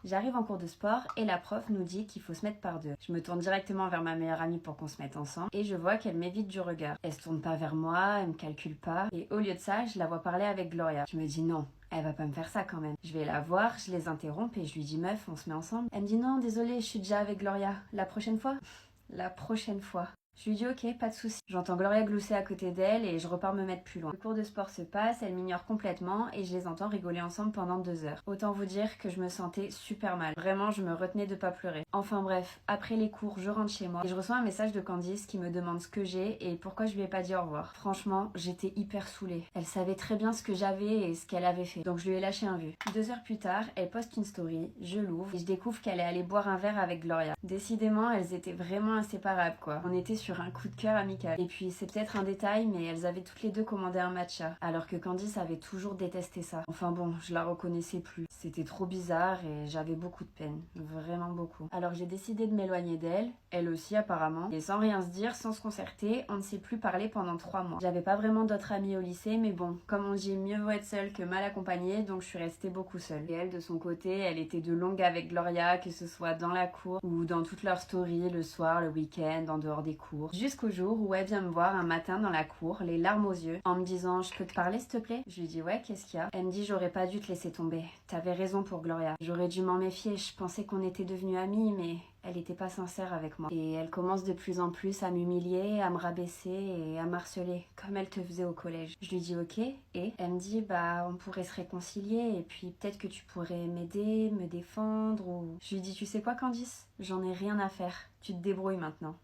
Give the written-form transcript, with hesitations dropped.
J'arrive en cours de sport et la prof nous dit qu'il faut se mettre par deux. Je me tourne directement vers ma meilleure amie pour qu'on se mette ensemble et je vois qu'elle m'évite du regard. Elle se tourne pas vers moi, elle me calcule pas et au lieu de ça, je la vois parler avec Gloria. Je me dis non. Elle va pas me faire ça quand même. Je vais la voir, je les interromps et je lui dis meuf, on se met ensemble. Elle me dit non, désolée, je suis déjà avec Gloria. La prochaine fois? La prochaine fois. Je lui dis ok, pas de soucis. J'entends Gloria glousser à côté d'elle et je repars me mettre plus loin. Le cours de sport se passe, elle m'ignore complètement et je les entends rigoler ensemble pendant 2 heures. Autant vous dire que je me sentais super mal. Vraiment, je me retenais de pas pleurer. Enfin bref, après les cours, je rentre chez moi et je reçois un message de Candice qui me demande ce que j'ai et pourquoi je lui ai pas dit au revoir. Franchement, j'étais hyper saoulée. Elle savait très bien ce que j'avais et ce qu'elle avait fait. Donc je lui ai lâché un vu. 2 heures plus tard, elle poste une story, je l'ouvre et je découvre qu'elle est allée boire un verre avec Gloria. Décidément, elles étaient vraiment inséparables quoi. On était sur un coup de cœur amical. Et puis c'est peut-être un détail, mais elles avaient toutes les deux commandé un matcha, alors que Candice avait toujours détesté ça. Enfin bon, je la reconnaissais plus. C'était trop bizarre et j'avais beaucoup de peine, vraiment beaucoup. Alors j'ai décidé de m'éloigner d'elle, elle aussi apparemment, et sans rien se dire, sans se concerter, on ne s'est plus parlé pendant 3 mois. J'avais pas vraiment d'autres amis au lycée, mais bon, comme on dit, mieux vaut être seule que mal accompagnée, donc je suis restée beaucoup seule. Et elle, de son côté, elle était de longue avec Gloria, que ce soit dans la cour ou dans toutes leurs stories, le soir, le week-end, en dehors des cours. Jusqu'au jour où elle vient me voir un matin dans la cour, les larmes aux yeux, en me disant je peux te parler s'il te plaît? Je lui dis ouais, qu'est-ce qu'il y a? Elle me dit j'aurais pas dû te laisser tomber. T'avais raison pour Gloria. J'aurais dû m'en méfier, je pensais qu'on était devenus amis, mais elle était pas sincère avec moi. Et elle commence de plus en plus à m'humilier, à me rabaisser et à m'harceler, comme elle te faisait au collège. Je lui dis ok, et elle me dit bah on pourrait se réconcilier et puis peut-être que tu pourrais m'aider, me défendre ou... Je lui dis tu sais quoi Candice? J'en ai rien à faire. Tu te débrouilles maintenant.